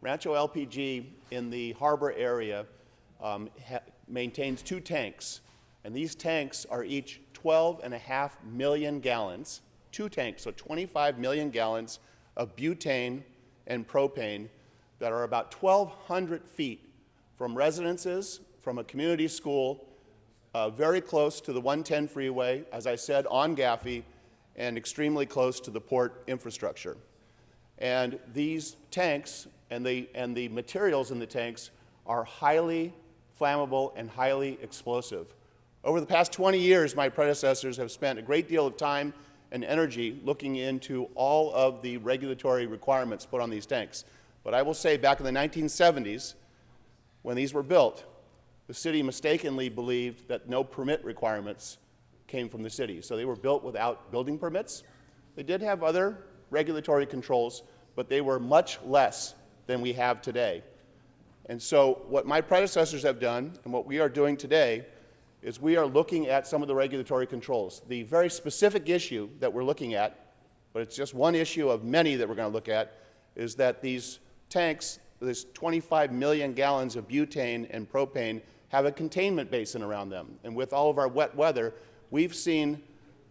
Rancho LPG in the harbor area maintains 2 tanks, and these tanks are each 12.5 million gallons, 2 tanks, so 25 million gallons of butane and propane that are about 1,200 feet from residences, from a community school, very close to the 110 freeway, as I said, on Gaffey, and extremely close to the port infrastructure. And these tanks and the materials in the tanks are highly flammable and highly explosive. Over the past 20 years, my predecessors have spent a great deal of time and energy looking into all of the regulatory requirements put on these tanks. But I will say back in the 1970s, when these were built, the city mistakenly believed that no permit requirements came from the city. So they were built without building permits. They did have other regulatory controls, but they were much less than we have today. And so what my predecessors have done and what we are doing today is we are looking at some of the regulatory controls. The very specific issue that we're looking at, but it's just one issue of many that we're going to look at, is that these tanks, this 25 million gallons of butane and propane, have a containment basin around them. And with all of our wet weather, we've seen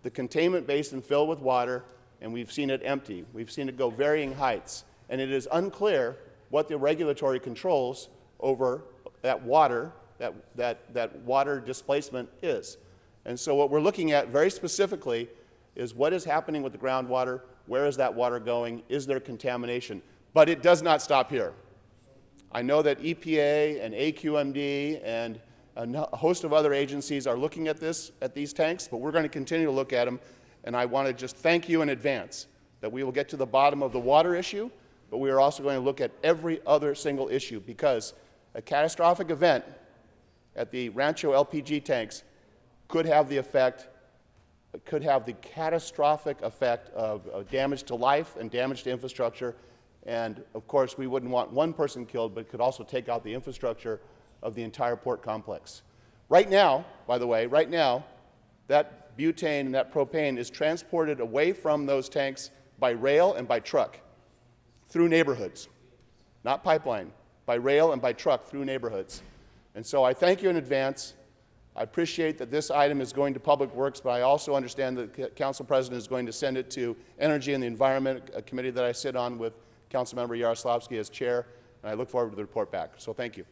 the containment basin fill with water, and we've seen it empty. We've seen it go varying heights. And it is unclear what the regulatory controls over that water, that water displacement is. And so what we're looking at very specifically is what is happening with the groundwater, where is that water going, is there contamination? But it does not stop here. I know that EPA and AQMD and a host of other agencies are looking at these tanks, but we're going to continue to look at them. And I want to just thank you in advance that we will get to the bottom of the water issue, but we are also going to look at every other single issue, because a catastrophic event at the Rancho LPG tanks could have the catastrophic effect of damage to life and damage to infrastructure. And of course, we wouldn't want one person killed, but it could also take out the infrastructure of the entire port complex. Right now, by the way, that butane and that propane is transported away from those tanks by rail and by truck through neighborhoods, not pipeline, by rail and by truck through neighborhoods. And so I thank you in advance. I appreciate that this item is going to Public Works, but I also understand that the Council President is going to send it to Energy and the Environment, a committee that I sit on with Councilmember Yaroslavsky as chair, and I look forward to the report back. So thank you.